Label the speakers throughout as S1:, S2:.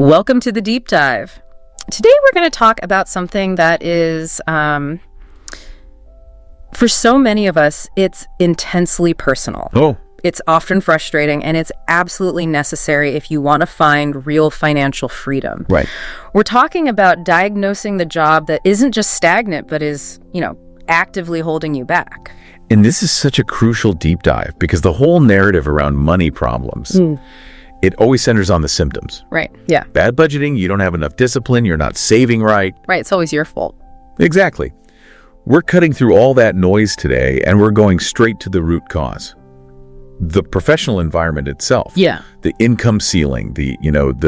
S1: Welcome to the deep dive. Today we're going to talk about something that is, for so many of us, it's intensely personal.
S2: Oh,
S1: It's often frustrating, and it's absolutely necessary if you want to find real financial freedom.
S2: right.
S1: We're talking about diagnosing the job that isn't just stagnant, but is, actively holding you back.
S2: And this is such a crucial deep dive because the whole narrative around money problems, it always centers on the symptoms.
S1: Right. Yeah.
S2: Bad budgeting, you don't have enough discipline, you're not saving right.
S1: Right. It's always your fault.
S2: Exactly. We're cutting through all that noise today and we're going straight to the root cause. The professional environment itself.
S1: Yeah.
S2: The income ceiling, the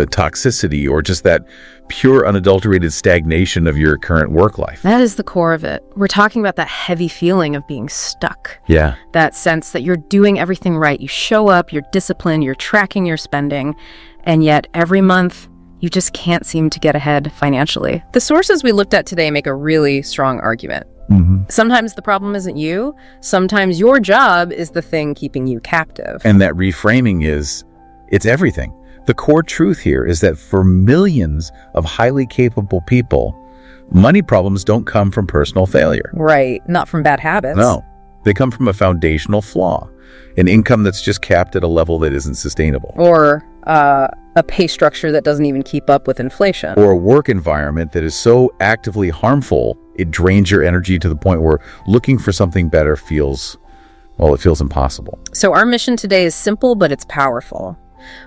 S2: toxicity, or just that pure unadulterated stagnation of your current work life.
S1: That is the core of it. We're talking about that heavy feeling of being stuck.
S2: Yeah.
S1: That sense that you're doing everything right. You show up, you're disciplined, you're tracking your spending, and yet every month you just can't seem to get ahead financially. The sources we looked at today make a really strong argument. Sometimes the problem isn't you. Sometimes your job is the thing keeping you captive.
S2: And that reframing it's everything. The core truth here is that for millions of highly capable people, money problems don't come from personal failure.
S1: Right. Not from bad habits.
S2: No, they come from a foundational flaw, an income that's just capped at a level that isn't sustainable.
S1: Or a pay structure that doesn't even keep up with inflation.
S2: Or a work environment that is so actively harmful, it drains your energy to the point where looking for something better feels impossible.
S1: So our mission today is simple, but it's powerful.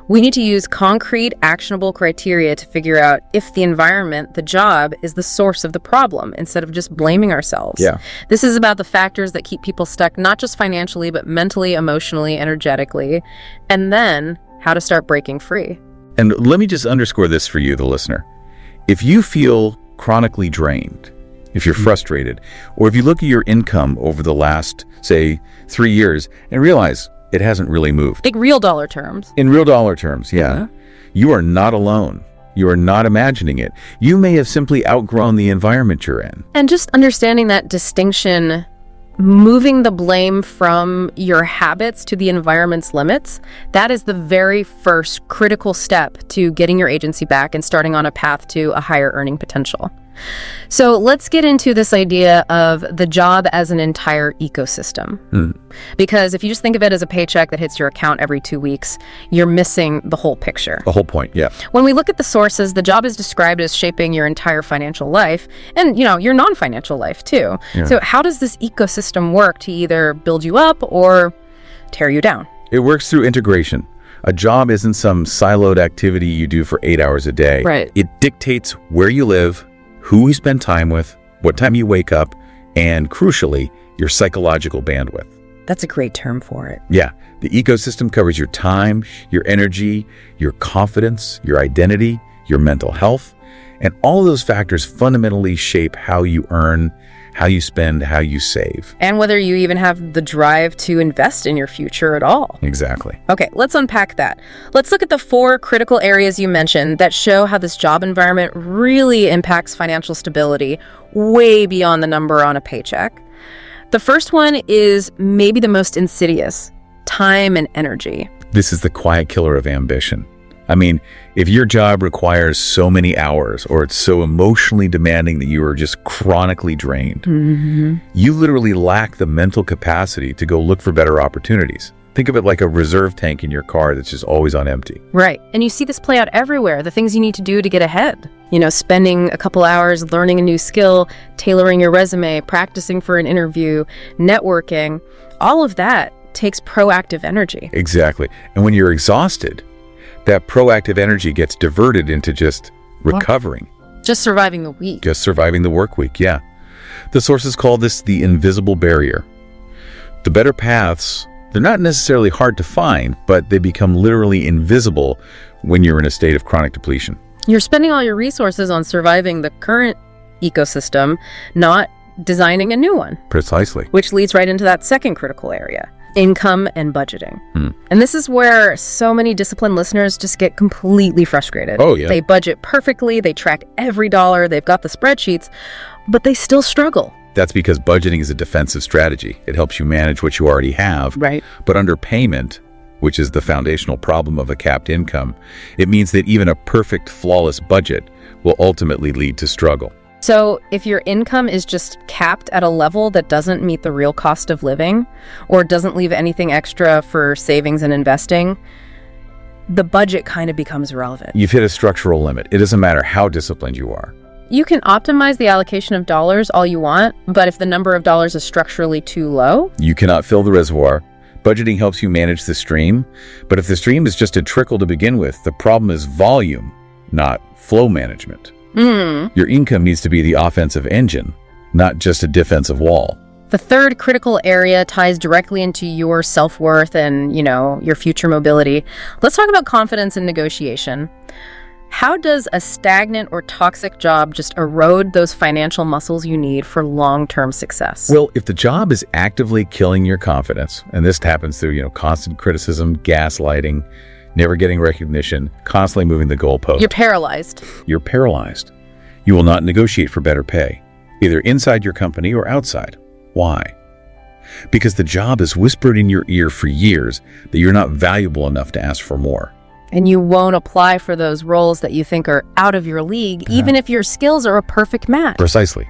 S1: We need to use concrete, actionable criteria to figure out if the environment, the job, is the source of the problem instead of just blaming ourselves.
S2: Yeah.
S1: This is about the factors that keep people stuck, not just financially, but mentally, emotionally, energetically, and then how to start breaking free.
S2: And let me just underscore this for you, the listener. If you feel chronically drained, if you're frustrated, or if you look at your income over the last, say, 3 years and realize it hasn't really moved.
S1: Like real dollar terms.
S2: In real dollar terms, yeah. You are not alone. You are not imagining it. You may have simply outgrown the environment you're in.
S1: And just understanding that distinction, moving the blame from your habits to the environment's limits, that is the very first critical step to getting your agency back and starting on a path to a higher earning potential. So let's get into this idea of the job as an entire ecosystem. Because if you just think of it as a paycheck that hits your account every 2 weeks, you're missing the whole picture.
S2: The whole point, yeah.
S1: When we look at the sources, the job is described as shaping your entire financial life and, your non-financial life too.
S2: Yeah.
S1: So how does this ecosystem work to either build you up or tear you down?
S2: It works through integration. A job isn't some siloed activity you do for 8 hours a day.
S1: Right.
S2: It dictates where you live, who you spend time with, what time you wake up, and crucially, your psychological bandwidth.
S1: That's a great term for it.
S2: Yeah, the ecosystem covers your time, your energy, your confidence, your identity, your mental health, and all of those factors fundamentally shape how you earn, how you spend, how you save.
S1: And whether you even have the drive to invest in your future at all.
S2: Exactly.
S1: Okay, let's unpack that. Let's look at the 4 critical areas you mentioned that show how this job environment really impacts financial stability way beyond the number on a paycheck. The first one is maybe the most insidious: time and energy.
S2: This is the quiet killer of ambition. I mean, if your job requires so many hours or it's so emotionally demanding that you are just chronically drained, you literally lack the mental capacity to go look for better opportunities. Think of it like a reserve tank in your car that's just always on empty.
S1: Right. And you see this play out everywhere, the things you need to do to get ahead. Spending a couple hours learning a new skill, tailoring your resume, practicing for an interview, networking, all of that takes proactive energy.
S2: Exactly. And when you're exhausted, that proactive energy gets diverted into just recovering.
S1: Just surviving the week.
S2: Just surviving the work week, yeah. The sources call this the invisible barrier. The better paths, they're not necessarily hard to find, but they become literally invisible when you're in a state of chronic depletion.
S1: You're spending all your resources on surviving the current ecosystem, not designing a new one.
S2: Precisely.
S1: Which leads right into that second critical area: income and budgeting. And this is where so many disciplined listeners just get completely frustrated.
S2: Oh, yeah.
S1: They budget perfectly, they track every dollar, they've got the spreadsheets, but they still struggle.
S2: That's because budgeting is a defensive strategy. It helps you manage what you already have.
S1: Right.
S2: But underpayment, which is the foundational problem of a capped income, it means that even a perfect, flawless budget will ultimately lead to struggle.
S1: So if your income is just capped at a level that doesn't meet the real cost of living or doesn't leave anything extra for savings and investing, the budget kind of becomes irrelevant.
S2: You've hit a structural limit. It doesn't matter how disciplined you are.
S1: You can optimize the allocation of dollars all you want, but if the number of dollars is structurally too low,
S2: you cannot fill the reservoir. Budgeting helps you manage the stream, but if the stream is just a trickle to begin with, the problem is volume, not flow management. Your income needs to be the offensive engine, not just a defensive wall.
S1: The third critical area ties directly into your self-worth and, your future mobility. Let's talk about confidence and negotiation. How does a stagnant or toxic job just erode those financial muscles you need for long-term success?
S2: Well, if the job is actively killing your confidence, and this happens through, constant criticism, gaslighting, never getting recognition, constantly moving the goalpost.
S1: You're paralyzed.
S2: You're paralyzed. You will not negotiate for better pay, either inside your company or outside. Why? Because the job has whispered in your ear for years that you're not valuable enough to ask for more.
S1: And you won't apply for those roles that you think are out of your league, even if your skills are a perfect match.
S2: Precisely.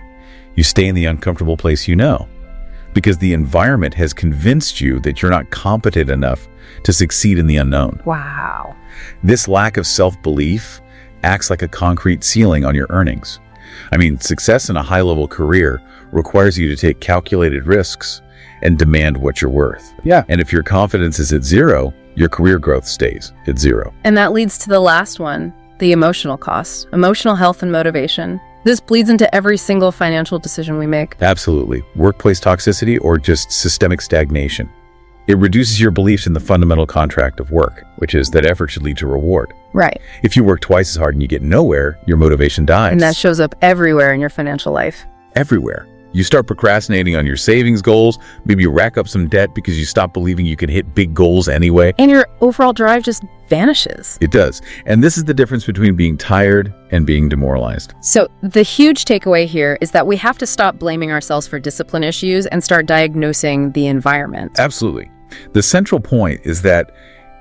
S2: You stay in the uncomfortable place you know, because the environment has convinced you that you're not competent enough to succeed in the unknown.
S1: Wow.
S2: This lack of self-belief acts like a concrete ceiling on your earnings. Success in a high-level career requires you to take calculated risks and demand what you're worth.
S3: Yeah.
S2: And if your confidence is at zero, your career growth stays at zero.
S1: And that leads to the last one, the emotional cost, emotional health and motivation. This bleeds into every single financial decision we make.
S2: Absolutely. Workplace toxicity or just systemic stagnation. It reduces your beliefs in the fundamental contract of work, which is that effort should lead to reward.
S1: Right.
S2: If you work twice as hard and you get nowhere, your motivation dies.
S1: And that shows up everywhere in your financial life.
S2: Everywhere. You start procrastinating on your savings goals, maybe you rack up some debt because you stop believing you can hit big goals anyway.
S1: And your overall drive just vanishes.
S2: It does. And this is the difference between being tired and being demoralized.
S1: So the huge takeaway here is that we have to stop blaming ourselves for discipline issues and start diagnosing the environment.
S2: Absolutely. The central point is that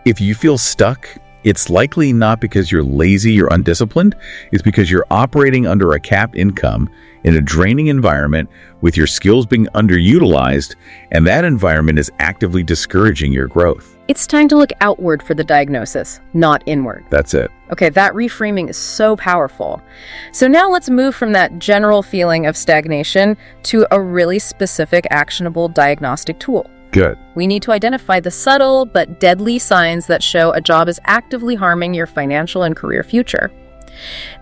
S2: if you feel stuck, it's likely not because you're lazy or undisciplined. It's because you're operating under a capped income in a draining environment with your skills being underutilized, and that environment is actively discouraging your growth.
S1: It's time to look outward for the diagnosis, not inward.
S2: That's it.
S1: Okay, that reframing is so powerful. So now let's move from that general feeling of stagnation to a really specific, actionable diagnostic tool.
S2: Good.
S1: We need to identify the subtle but deadly signs that show a job is actively harming your financial and career future.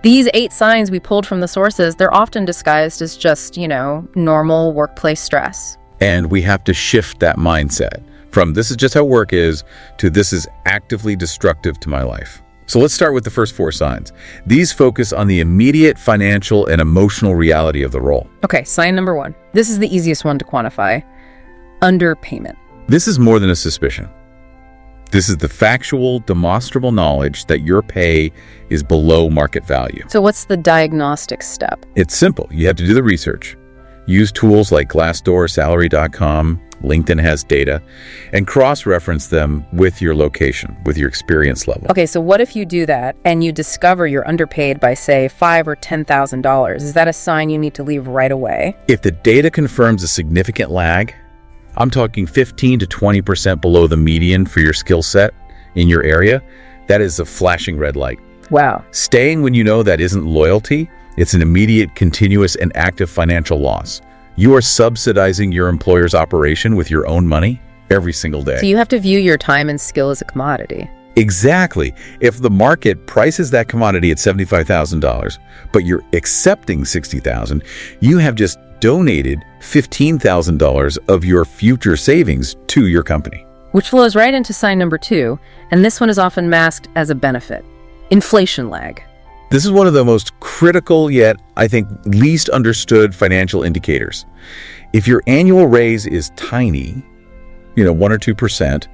S1: These 8 signs we pulled from the sources, they're often disguised as just, normal workplace stress.
S2: And we have to shift that mindset from this is just how work is to this is actively destructive to my life. So let's start with the first 4 signs. These focus on the immediate financial and emotional reality of the role.
S1: Okay, sign number 1. This is the easiest one to quantify. Underpayment.
S2: This is more than a suspicion. This is the factual, demonstrable knowledge that your pay is below market value.
S1: So what's the diagnostic step?
S2: It's simple. You have to do the research. Use tools like Glassdoor, Salary.com, LinkedIn has data, and cross-reference them with your location, with your experience level.
S1: Okay, so what if you do that and you discover you're underpaid by, say, $5,000 or $10,000? Is that a sign you need to leave right away?
S2: If the data confirms a significant lag, I'm talking 15 to 20% below the median for your skill set in your area, that is a flashing red light.
S1: Wow.
S2: Staying when you know that isn't loyalty, it's an immediate, continuous, and active financial loss. You are subsidizing your employer's operation with your own money every single day.
S1: So you have to view your time and skill as a commodity.
S2: Exactly. If the market prices that commodity at $75,000, but you're accepting $60,000, you have just donated $15,000 of your future savings to your company.
S1: Which flows right into sign number 2, and this one is often masked as a benefit. Inflation lag.
S2: This is one of the most critical yet, I think, least understood financial indicators. If your annual raise is tiny, 1 or 2%,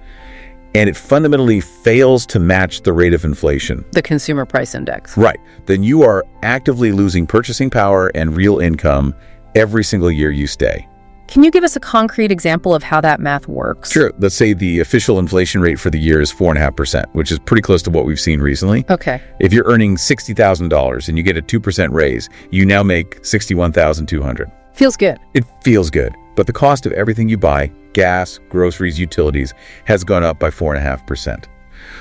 S2: and it fundamentally fails to match the rate of inflation,
S1: The consumer price index.
S2: right, then you are actively losing purchasing power and real income every single year you stay.
S1: Can you give us a concrete example of how that math works?
S2: Sure. Let's say the official inflation rate for the year is 4.5%, which is pretty close to what we've seen recently.
S1: Okay.
S2: If you're earning $60,000 and you get a 2% raise, you now make $61,200.
S1: Feels good.
S2: It feels good, but the cost of everything you buy, gas, groceries, utilities, has gone up by 4.5%.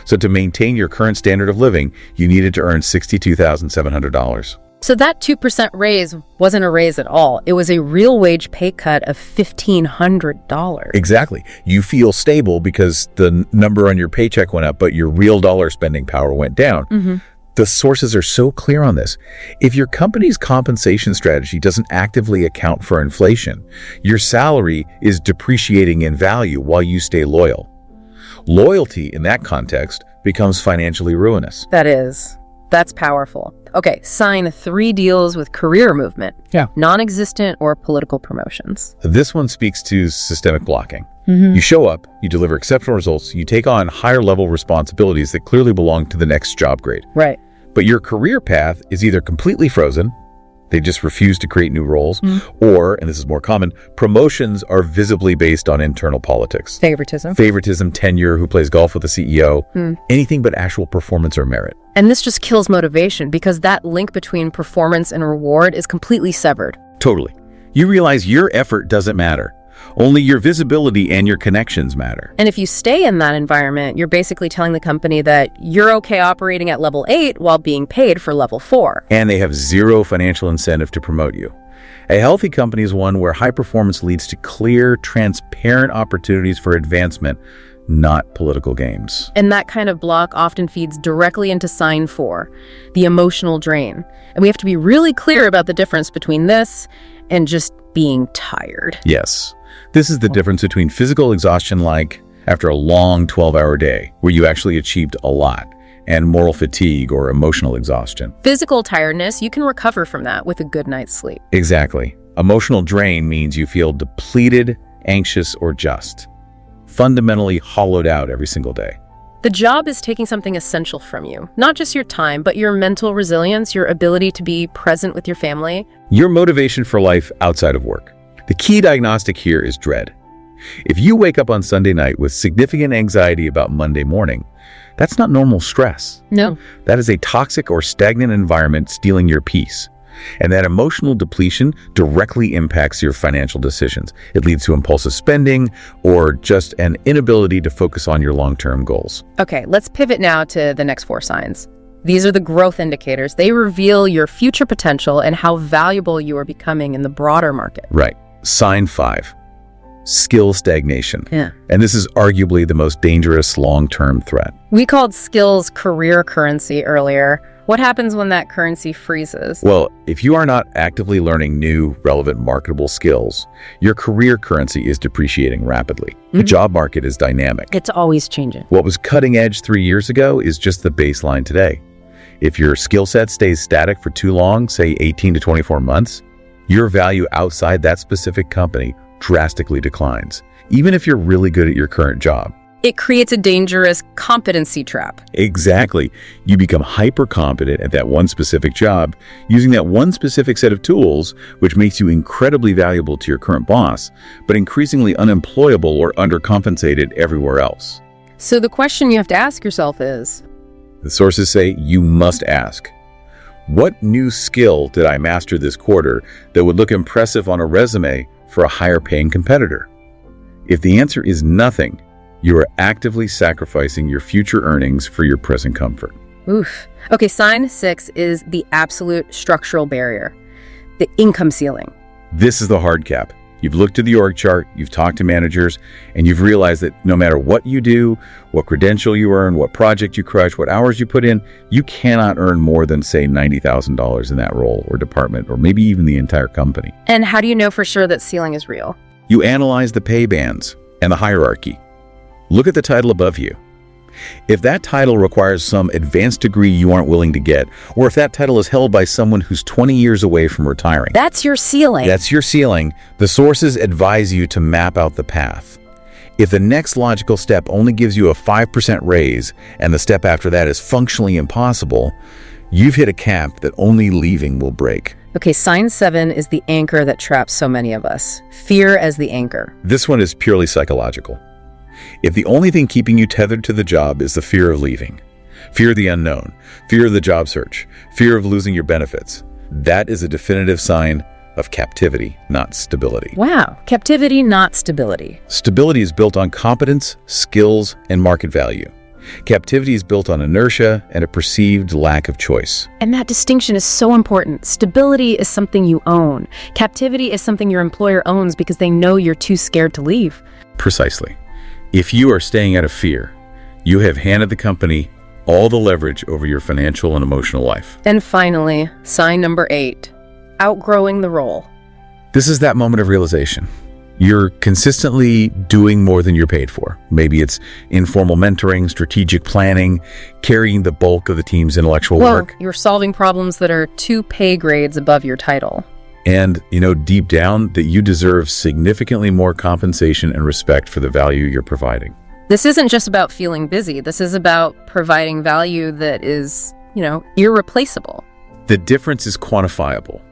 S2: So to maintain your current standard of living, you needed to earn $62,700.
S1: So that 2% raise wasn't a raise at all. It was a real wage pay cut of $1,500.
S2: Exactly. You feel stable because the number on your paycheck went up, but your real dollar spending power went down. The sources are so clear on this. If your company's compensation strategy doesn't actively account for inflation, your salary is depreciating in value while you stay loyal. Loyalty in that context becomes financially ruinous.
S1: That's powerful. Okay, sign 3 deals with career movement.
S2: Yeah.
S1: Non-existent or political promotions.
S2: This one speaks to systemic blocking. You show up, you deliver exceptional results, you take on higher level responsibilities that clearly belong to the next job grade.
S1: Right.
S2: But your career path is either completely frozen, they just refuse to create new roles, or, and this is more common, promotions are visibly based on internal politics. Favoritism, tenure, who plays golf with the CEO, anything but actual performance or merit.
S1: And this just kills motivation because that link between performance and reward is completely severed.
S2: Totally. You realize your effort doesn't matter. Only your visibility and your connections matter.
S1: And if you stay in that environment, you're basically telling the company that you're okay operating at level 8 while being paid for level 4.
S2: And they have zero financial incentive to promote you. A healthy company is one where high performance leads to clear, transparent opportunities for advancement, not political games.
S1: And that kind of block often feeds directly into sign 4, the emotional drain. And we have to be really clear about the difference between this and just being tired.
S2: Yes. This is the difference between physical exhaustion, like after a long 12-hour day, where you actually achieved a lot, and moral fatigue or emotional exhaustion.
S1: Physical tiredness, you can recover from that with a good night's sleep.
S2: Exactly. Emotional drain means you feel depleted, anxious, or just fundamentally hollowed out every single day.
S1: The job is taking something essential from you, not just your time, but your mental resilience, your ability to be present with your family.
S2: Your motivation for life outside of work. The key diagnostic here is dread. If you wake up on Sunday night with significant anxiety about Monday morning, that's not normal stress.
S1: No.
S2: That is a toxic or stagnant environment stealing your peace. And that emotional depletion directly impacts your financial decisions. It leads to impulsive spending or just an inability to focus on your long-term goals.
S1: Okay, let's pivot now to the next 4 signs. These are the growth indicators. They reveal your future potential and how valuable you are becoming in the broader market.
S2: Right. Sign 5, skill stagnation.
S1: Yeah.
S2: And this is arguably the most dangerous long-term threat.
S1: We called skills career currency earlier. What happens when that currency freezes?
S2: Well, if you are not actively learning new, relevant, marketable skills, your career currency is depreciating rapidly. The job market is dynamic.
S1: It's always changing.
S2: What was cutting edge 3 years ago is just the baseline today. If your skill set stays static for too long, say 18 to 24 months, your value outside that specific company drastically declines, even if you're really good at your current job.
S1: It creates a dangerous competency trap.
S2: Exactly. You become hyper competent at that one specific job, using that one specific set of tools, which makes you incredibly valuable to your current boss, but increasingly unemployable or undercompensated everywhere else.
S1: So the question you have to ask yourself is,
S2: The sources say you must ask, what new skill did I master this quarter that would look impressive on a resume for a higher paying competitor? If the answer is nothing, you are actively sacrificing your future earnings for your present comfort.
S1: oof. Okay, sign 6 is the absolute structural barrier, the income ceiling.
S2: This is the hard cap. You've looked at the org chart, you've talked to managers, and you've realized that no matter what you do, what credential you earn, what project you crush, what hours you put in, you cannot earn more than, say, $90,000 in that role or department, or maybe even the entire company.
S1: And how do you know for sure that ceiling is real?
S2: You analyze the pay bands and the hierarchy. Look at the title above you. If that title requires some advanced degree you aren't willing to get, or if that title is held by someone who's 20 years away from retiring,
S1: That's your ceiling.
S2: that's your ceiling. The sources advise you to map out the path. If the next logical step only gives you a 5% raise and the step after that is functionally impossible, you've hit a cap that only leaving will break.
S1: Okay, sign 7 is the anchor that traps so many of us. Fear as the anchor.
S2: This one is purely psychological. If the only thing keeping you tethered to the job is the fear of leaving, fear of the unknown, fear of the job search, fear of losing your benefits, that is a definitive sign of captivity, not stability.
S1: Wow, captivity, not stability.
S2: Stability is built on competence, skills, and market value. Captivity is built on inertia and a perceived lack of choice.
S1: And that distinction is so important. Stability is something you own. Captivity is something your employer owns because they know you're too scared to leave.
S2: Precisely. If you are staying out of fear, you have handed the company all the leverage over your financial and emotional life.
S1: And finally, sign number 8, outgrowing the role.
S2: This is that moment of realization. You're consistently doing more than you're paid for. Maybe it's informal mentoring, strategic planning, carrying the bulk of the team's intellectual work.
S1: You're solving problems that are 2 pay grades above your title.
S2: And you know deep down that you deserve significantly more compensation and respect for the value you're providing.
S1: This isn't just about feeling busy. This is about providing value that is, irreplaceable.
S2: The difference is quantifiable.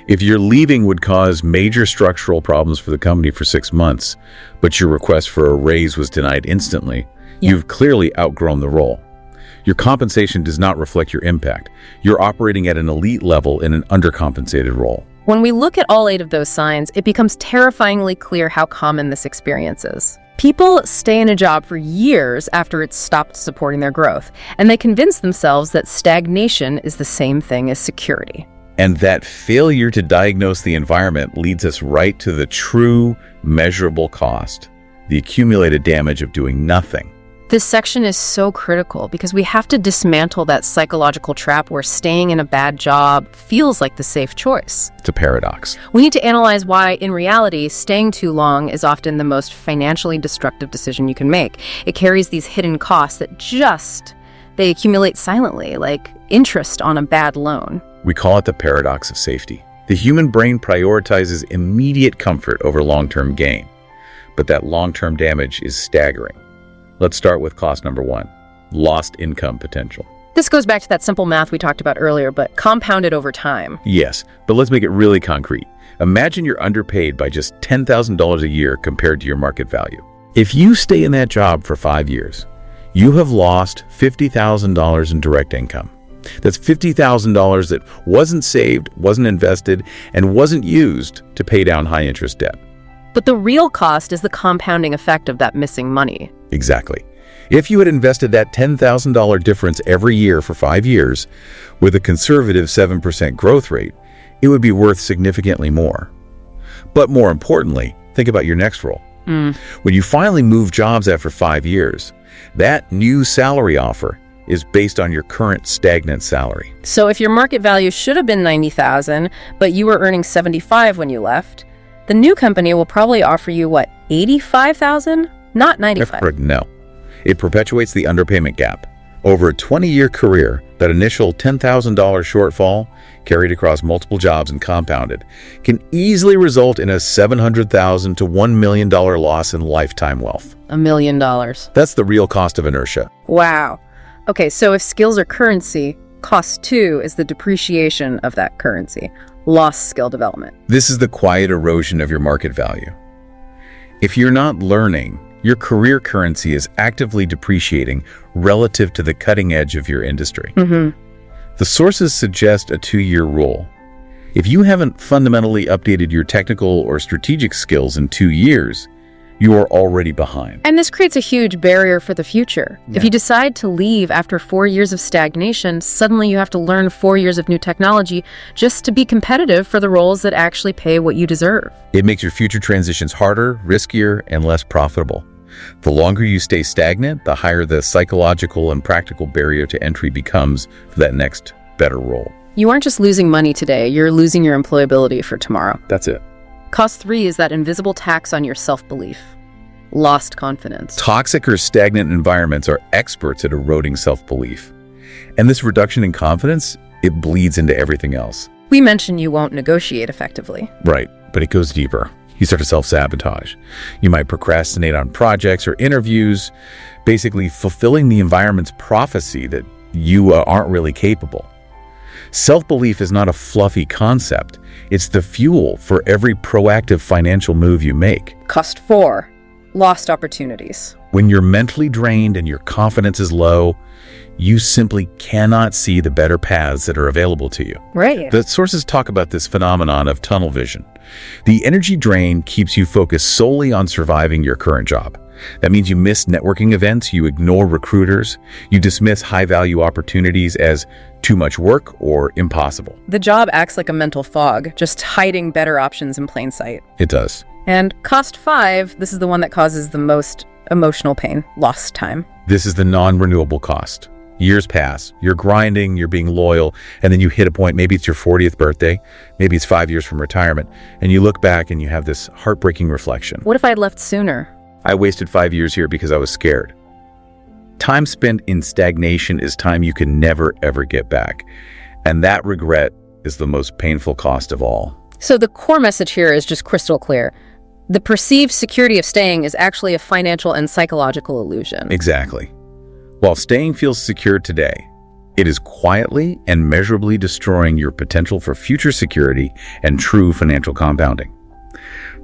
S2: If your leaving would cause major structural problems for the company for 6 months, but your request for a raise was denied instantly, you've clearly outgrown the role. Your compensation does not reflect your impact. You're operating at an elite level in an undercompensated role.
S1: When we look at all 8 of those signs, it becomes terrifyingly clear how common this experience is. People stay in a job for years after it's stopped supporting their growth, and they convince themselves that stagnation is the same thing as security.
S2: And that failure to diagnose the environment leads us right to the true, measurable cost, the accumulated damage of doing nothing.
S1: This section is so critical because we have to dismantle that psychological trap where staying in a bad job feels like the safe choice.
S2: It's a paradox.
S1: We need to analyze why, in reality, staying too long is often the most financially destructive decision you can make. It carries these hidden costs that they accumulate silently, like interest on a bad loan.
S2: We call it the paradox of safety. The human brain prioritizes immediate comfort over long-term gain, but that long-term damage is staggering. Let's start with cost number 1, lost income potential.
S1: This goes back to that simple math we talked about earlier, but compounded over time.
S2: Yes, but let's make it really concrete. Imagine you're underpaid by just $10,000 a year compared to your market value. If you stay in that job for 5 years, you have lost $50,000 in direct income. That's $50,000 that wasn't saved, wasn't invested, and wasn't used to pay down high-interest debt.
S1: But the real cost is the compounding effect of that missing money.
S2: Exactly. If you had invested that $10,000 difference every year for 5 years, with a conservative 7% growth rate, it would be worth significantly more. But more importantly, think about your next role. When you finally move jobs after 5 years, that new salary offer is based on your current stagnant salary.
S1: So if your market value should have been $90,000, but you were earning $75,000 when you left, the new company will probably offer you, $85,000? Not $95,000.
S2: No. It perpetuates the underpayment gap. Over a 20-year career, that initial $10,000 shortfall, carried across multiple jobs and compounded, can easily result in a $700,000 to $1 million loss in lifetime wealth.
S1: $1 million.
S2: That's the real cost of inertia.
S1: Wow. Okay, so if skills are currency, cost 2 is the depreciation of that currency, lost skill development.
S2: This is the quiet erosion of your market value. If you're not learning, your career currency is actively depreciating relative to the cutting edge of your industry. The sources suggest a 2-year rule. If you haven't fundamentally updated your technical or strategic skills in 2 years, you are already behind.
S1: And this creates a huge barrier for the future. If you decide to leave after 4 years of stagnation, suddenly you have to learn 4 years of new technology just to be competitive for the roles that actually pay what you deserve.
S2: It makes your future transitions harder, riskier, and less profitable. The longer you stay stagnant, the higher the psychological and practical barrier to entry becomes for that next better role.
S1: You aren't just losing money today, you're losing your employability for tomorrow.
S2: That's it.
S1: Cost 3 is that invisible tax on your self-belief. Lost confidence.
S2: Toxic or stagnant environments are experts at eroding self-belief. And this reduction in confidence, it bleeds into everything else.
S1: We mentioned you won't negotiate effectively.
S2: Right, but it goes deeper. You start to self-sabotage. You might procrastinate on projects or interviews, basically fulfilling the environment's prophecy that you aren't really capable. Self-belief is not a fluffy concept. It's the fuel for every proactive financial move you make.
S1: Cost 4, lost opportunities.
S2: When you're mentally drained and your confidence is low, you simply cannot see the better paths that are available to you.
S1: Right.
S2: The sources talk about this phenomenon of tunnel vision. The energy drain keeps you focused solely on surviving your current job. That means you miss networking events, you ignore recruiters, you dismiss high-value opportunities as too much work or impossible.
S1: The job acts like a mental fog, just hiding better options in plain sight.
S2: It does.
S1: And cost 5, this is the one that causes the most emotional pain, lost time.
S2: This is the non-renewable cost. Years pass, you're grinding, you're being loyal, and then you hit a point, maybe it's your 40th birthday, maybe it's 5 years from retirement, and you look back and you have this heartbreaking reflection.
S1: What if I had left sooner?
S2: I wasted 5 years here because I was scared. Time spent in stagnation is time you can never, ever get back. And that regret is the most painful cost of all.
S1: So the core message here is just crystal clear. The perceived security of staying is actually a financial and psychological illusion.
S2: Exactly. While staying feels secure today, it is quietly and measurably destroying your potential for future security and true financial compounding.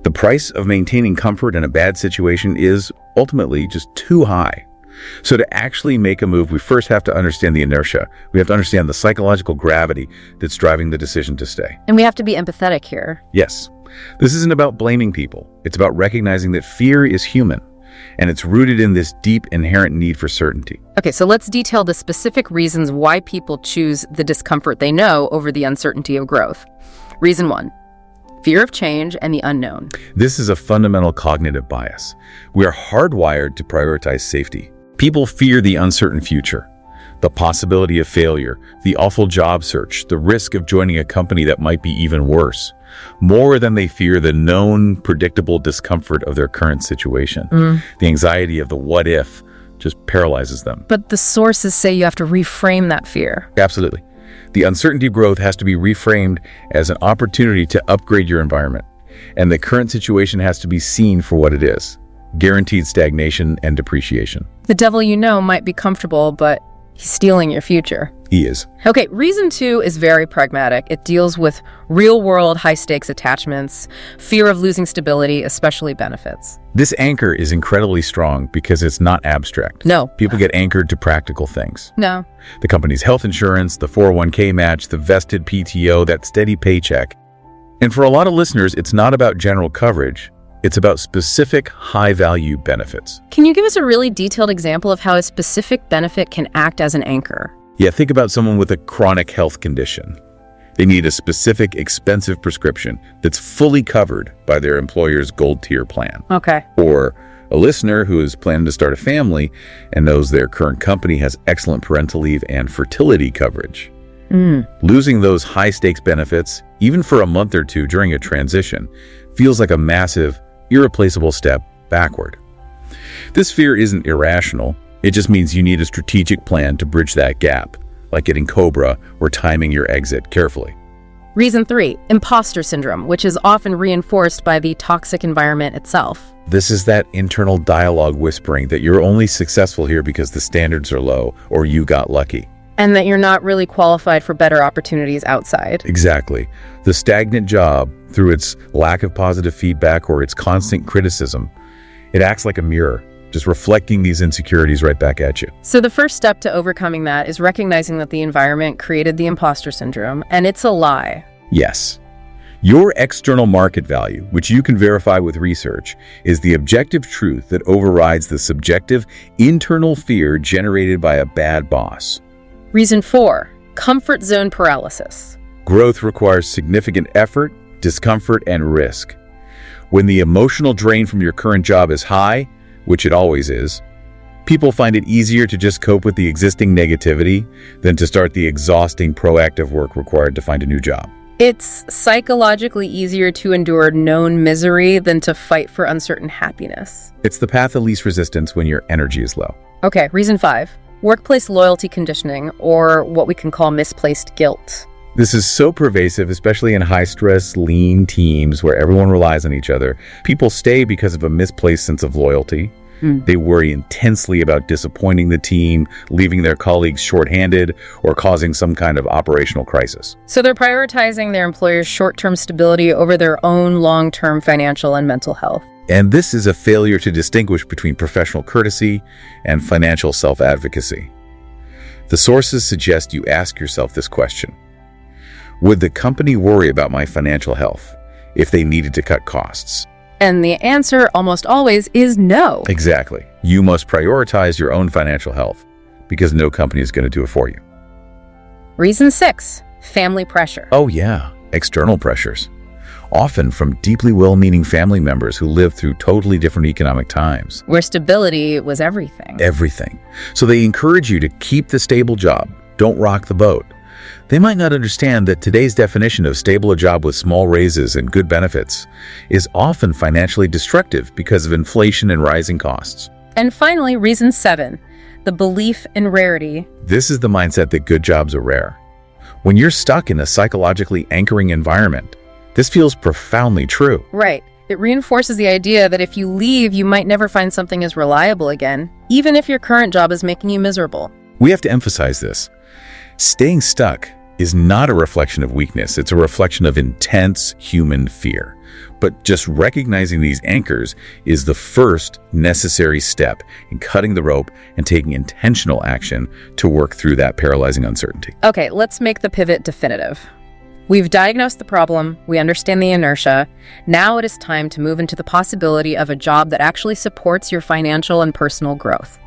S2: The price of maintaining comfort in a bad situation is ultimately just too high. So to actually make a move, we first have to understand the inertia. We have to understand the psychological gravity that's driving the decision to stay.
S1: And we have to be empathetic here.
S2: Yes, this isn't about blaming people. It's about recognizing that fear is human, and it's rooted in this deep inherent need for certainty.
S1: Okay, so let's detail the specific reasons why people choose the discomfort they know over the uncertainty of growth. Reason 1. Fear of change and the unknown.
S2: This is a fundamental cognitive bias. We are hardwired to prioritize safety. People fear the uncertain future, the possibility of failure, the awful job search, the risk of joining a company that might be even worse, more than they fear the known, predictable discomfort of their current situation. The anxiety of the what if just paralyzes them.
S1: But the sources say you have to reframe that fear.
S2: Absolutely. The uncertainty of growth has to be reframed as an opportunity to upgrade your environment, and the current situation has to be seen for what it is: guaranteed stagnation and depreciation.
S1: The devil you know might be comfortable, but he's stealing your future.
S2: He is.
S1: Okay, reason 2 is very pragmatic. It deals with real-world high-stakes attachments, fear of losing stability, especially benefits.
S2: This anchor is incredibly strong because it's not abstract.
S1: No.
S2: People get anchored to practical things.
S1: No.
S2: The company's health insurance, the 401k match, the vested PTO, that steady paycheck. And for a lot of listeners, it's not about general coverage. It's about specific high-value benefits.
S1: Can you give us a really detailed example of how a specific benefit can act as an anchor?
S2: Yeah, think about someone with a chronic health condition. They need a specific, expensive prescription that's fully covered by their employer's gold tier plan.
S1: Okay.
S2: Or a listener who is planning to start a family and knows their current company has excellent parental leave and fertility coverage. Losing those high-stakes benefits, even for a month or two during a transition, feels like a massive, irreplaceable step backward. This fear isn't irrational. It just means you need a strategic plan to bridge that gap, like getting COBRA or timing your exit carefully.
S1: Reason 3, imposter syndrome, which is often reinforced by the toxic environment itself.
S2: This is that internal dialogue whispering that you're only successful here because the standards are low or you got lucky.
S1: And that you're not really qualified for better opportunities outside.
S2: Exactly. The stagnant job, through its lack of positive feedback or its constant criticism, it acts like a mirror, just reflecting these insecurities right back at you.
S1: So the first step to overcoming that is recognizing that the environment created the imposter syndrome, and it's a lie.
S2: Yes. Your external market value, which you can verify with research, is the objective truth that overrides the subjective internal fear generated by a bad boss.
S1: Reason 4, comfort zone paralysis.
S2: Growth requires significant effort, discomfort, and risk. When the emotional drain from your current job is high, which it always is, people find it easier to just cope with the existing negativity than to start the exhausting proactive work required to find a new job.
S1: It's psychologically easier to endure known misery than to fight for uncertain happiness.
S2: It's the path of least resistance when your energy is low.
S1: Okay, reason 5, workplace loyalty conditioning, or what we can call misplaced guilt.
S2: This is so pervasive, especially in high-stress, lean teams where everyone relies on each other. People stay because of a misplaced sense of loyalty. They worry intensely about disappointing the team, leaving their colleagues shorthanded, or causing some kind of operational crisis.
S1: So they're prioritizing their employer's short-term stability over their own long-term financial and mental health.
S2: And this is a failure to distinguish between professional courtesy and financial self-advocacy. The sources suggest you ask yourself this question: would the company worry about my financial health if they needed to cut costs?
S1: And the answer almost always is no.
S2: Exactly. You must prioritize your own financial health because no company is going to do it for you.
S1: Reason 6, family pressure.
S2: Oh yeah, external pressures. Often from deeply well-meaning family members who lived through totally different economic times.
S1: Where stability was everything.
S2: Everything. So they encourage you to keep the stable job. Don't rock the boat. They might not understand that today's definition of stable a job with small raises and good benefits is often financially destructive because of inflation and rising costs.
S1: And finally, reason 7, the belief in rarity.
S2: This is the mindset that good jobs are rare. When you're stuck in a psychologically anchoring environment, this feels profoundly true.
S1: Right. It reinforces the idea that if you leave, you might never find something as reliable again, even if your current job is making you miserable.
S2: We have to emphasize this. Staying stuck is not a reflection of weakness. It's a reflection of intense human fear. But just recognizing these anchors is the first necessary step in cutting the rope and taking intentional action to work through that paralyzing uncertainty.
S1: Okay, let's make the pivot definitive. We've diagnosed the problem, we understand the inertia. Now it is time to move into the possibility of a job that actually supports your financial and personal growth.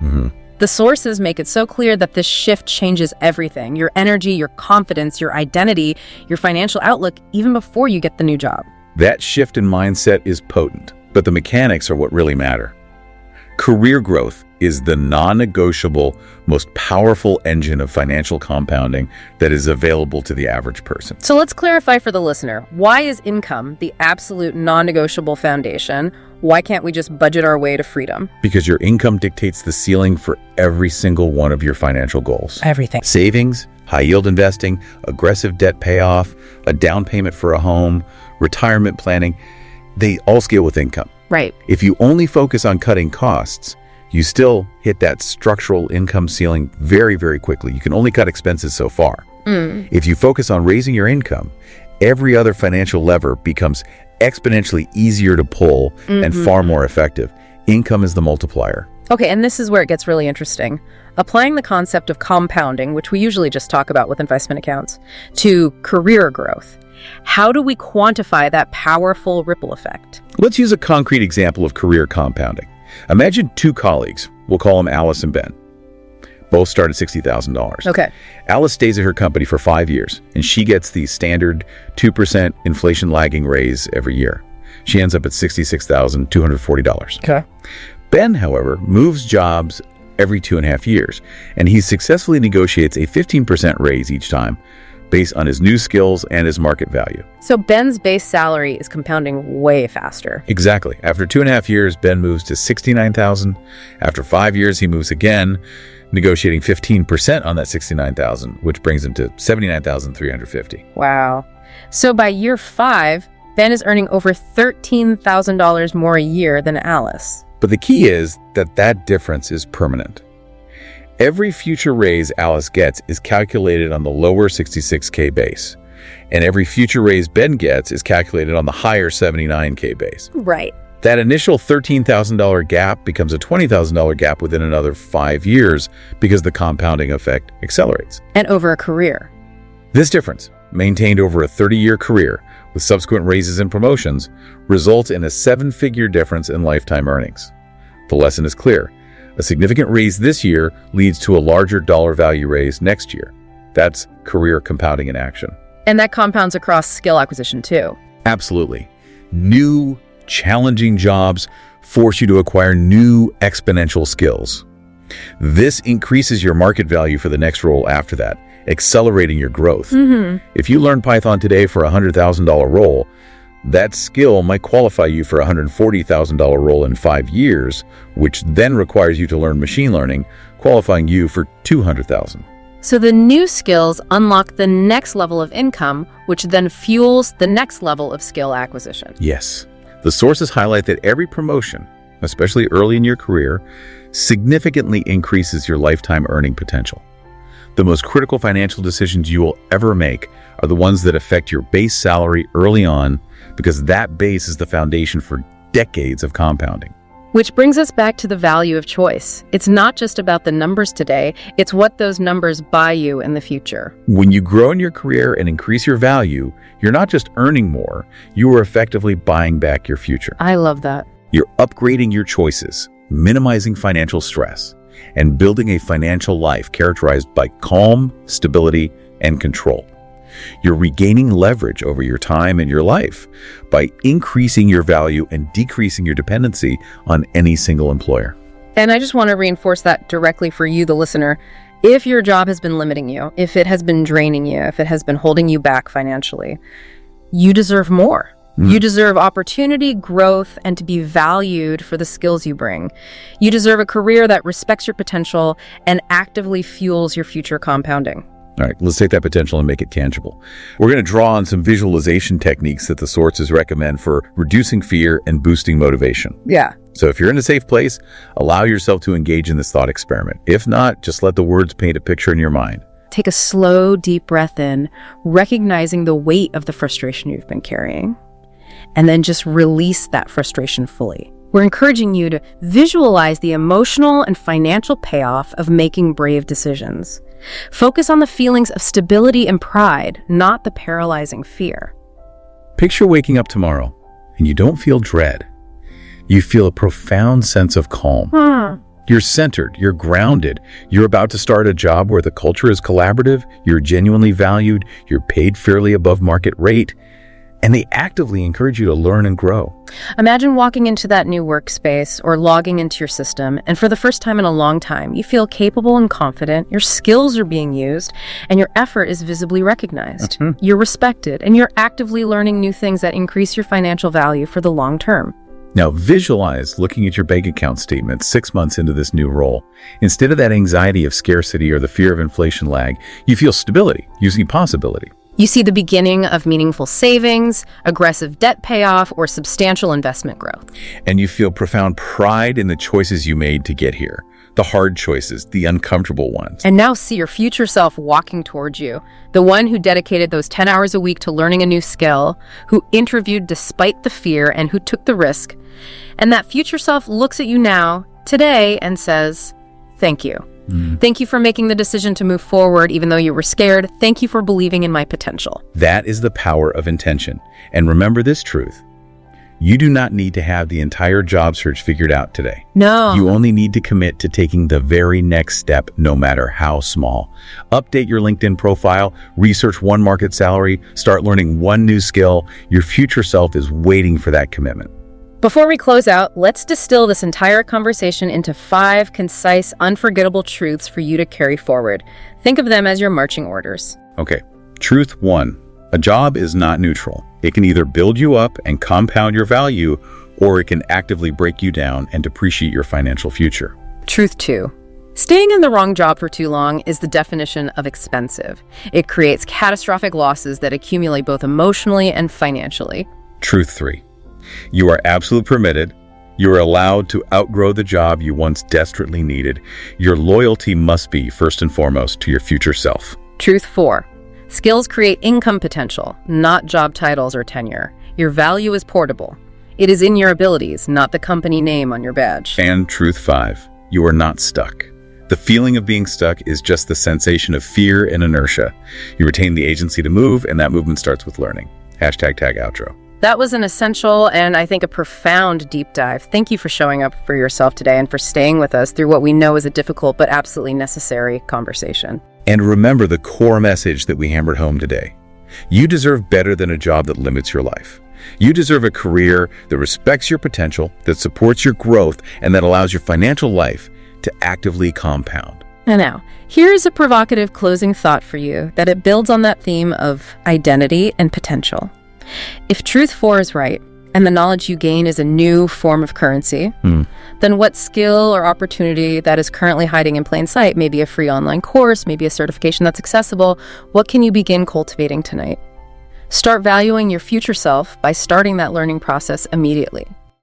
S1: The sources make it so clear that this shift changes everything: your energy, your confidence, your identity, your financial outlook, even before you get the new job.
S2: That shift in mindset is potent, but the mechanics are what really matter. Career growth is the non-negotiable, most powerful engine of financial compounding that is available to the average person.
S1: So let's clarify for the listener, why is income the absolute non-negotiable foundation? Why can't we just budget our way to freedom?
S2: Because your income dictates the ceiling for every single one of your financial goals.
S1: Everything.
S2: Savings, high-yield investing, aggressive debt payoff, a down payment for a home, retirement planning, they all scale with income.
S1: Right.
S2: If you only focus on cutting costs, you still hit that structural income ceiling very, very quickly. You can only cut expenses so far. If you focus on raising your income, every other financial lever becomes exponentially easier to pull and far more effective. Income is the multiplier.
S1: Okay, and this is where it gets really interesting. Applying the concept of compounding, which we usually just talk about with investment accounts, to career growth. How do we quantify that powerful ripple effect?
S2: Let's use a concrete example of career compounding. Imagine two colleagues, we'll call them Alice and Ben. Both start at $60,000.
S1: Okay.
S2: Alice stays at her company for 5 years, and she gets the standard 2% inflation-lagging raise every year. She ends up at $66,240.
S1: Okay.
S2: Ben, however, moves jobs every 2.5 years, and he successfully negotiates a 15% raise each time, based on his new skills and his market value.
S1: So Ben's base salary is compounding way faster.
S2: Exactly. After 2.5 years, Ben moves to $69,000. After 5 years, he moves again, negotiating 15% on that $69,000, which brings him to $79,350.
S1: Wow. So by year 5, Ben is earning over $13,000 more a year than Alice.
S2: But the key is that that difference is permanent. Every future raise Alice gets is calculated on the lower $66K base, and every future raise Ben gets is calculated on the higher $79K base.
S1: Right.
S2: That initial $13,000 gap becomes a $20,000 gap within another 5 years because the compounding effect accelerates.
S1: And over a career.
S2: This difference, maintained over a 30-year career with subsequent raises and promotions, results in a 7-figure difference in lifetime earnings. The lesson is clear. A significant raise this year leads to a larger dollar value raise next year. That's career compounding in action.
S1: And that compounds across skill acquisition too.
S2: Absolutely. New, challenging jobs force you to acquire new exponential skills. This increases your market value for the next role after that, accelerating your growth. If you learn Python today for a $100,000 role, that skill might qualify you for a $140,000 role in 5 years, which then requires you to learn machine learning, qualifying you for $200,000.
S1: So the new skills unlock the next level of income, which then fuels the next level of skill acquisition.
S2: Yes. The sources highlight that every promotion, especially early in your career, significantly increases your lifetime earning potential. The most critical financial decisions you will ever make are the ones that affect your base salary early on, because that base is the foundation for decades of compounding.
S1: Which brings us back to the value of choice. It's not just about the numbers today, it's what those numbers buy you in the future.
S2: When you grow in your career and increase your value, you're not just earning more, you are effectively buying back your future.
S1: I love that.
S2: You're upgrading your choices, minimizing financial stress, and building a financial life characterized by calm, stability, and control. You're regaining leverage over your time and your life by increasing your value and decreasing your dependency on any single employer.
S1: And I just want to reinforce that directly for you, the listener. If your job has been limiting you, if it has been draining you, if it has been holding you back financially, you deserve more. You deserve opportunity, growth, and to be valued for the skills you bring. You deserve a career that respects your potential and actively fuels your future compounding.
S2: All right, let's take that potential and make it tangible. We're going to draw on some visualization techniques that the sources recommend for reducing fear and boosting motivation.
S1: Yeah.
S2: So if you're in a safe place, allow yourself to engage in this thought experiment. If not, just let the words paint a picture in your mind.
S1: Take a slow, deep breath in, recognizing the weight of the frustration you've been carrying, and then just release that frustration fully. We're encouraging you to visualize the emotional and financial payoff of making brave decisions. Focus on the feelings of stability and pride, not the paralyzing fear.
S2: Picture waking up tomorrow and you don't feel dread. You feel a profound sense of calm. You're centered, you're grounded, you're about to start a job where the culture is collaborative, you're genuinely valued, you're paid fairly above market rate, and they actively encourage you to learn and grow.
S1: Imagine walking into that new workspace or logging into your system, and for the first time in a long time, you feel capable and confident, your skills are being used, and your effort is visibly recognized. You're respected, and you're actively learning new things that increase your financial value for the long term.
S2: Now visualize looking at your bank account statement 6 months into this new role. Instead of that anxiety of scarcity or the fear of inflation lag, you feel stability, you see possibility.
S1: You see the beginning of meaningful savings, aggressive debt payoff, or substantial investment growth.
S2: And you feel profound pride in the choices you made to get here. The hard choices, the uncomfortable ones.
S1: And now see your future self walking towards you, the one who dedicated those 10 hours a week to learning a new skill, who interviewed despite the fear and who took the risk. And that future self looks at you now, today, and says, thank you. Thank you for making the decision to move forward even though you were scared. Thank you for believing in my potential.
S2: That is the power of intention. And remember this truth. You do not need to have the entire job search figured out today.
S1: No.
S2: You only need to commit to taking the very next step, no matter how small. Update your LinkedIn profile, research one market salary, start learning one new skill. Your future self is waiting for that commitment.
S1: Before we close out, let's distill this entire conversation into 5 concise, unforgettable truths for you to carry forward. Think of them as your marching orders.
S2: Okay, truth 1. A job is not neutral. It can either build you up and compound your value, or it can actively break you down and depreciate your financial future.
S1: Truth 2. Staying in the wrong job for too long is the definition of expensive. It creates catastrophic losses that accumulate both emotionally and financially.
S2: Truth 3. You are absolutely permitted. You are allowed to outgrow the job you once desperately needed. Your loyalty must be, first and foremost, to your future self.
S1: Truth 4. Skills create income potential, not job titles or tenure. Your value is portable. It is in your abilities, not the company name on your badge.
S2: And truth 5. You are not stuck. The feeling of being stuck is just the sensation of fear and inertia. You retain the agency to move, and that movement starts with learning. #tag outro.
S1: That was an essential and I think a profound deep dive. Thank you for showing up for yourself today and for staying with us through what we know is a difficult but absolutely necessary conversation.
S2: And remember the core message that we hammered home today. You deserve better than a job that limits your life. You deserve a career that respects your potential, that supports your growth, and that allows your financial life to actively compound.
S1: And now, here's a provocative closing thought for you that it builds on that theme of identity and potential. If truth 4 is right, and the knowledge you gain is a new form of currency, then what skill or opportunity that is currently hiding in plain sight, maybe a free online course, maybe a certification that's accessible, what can you begin cultivating tonight? Start valuing your future self by starting that learning process immediately.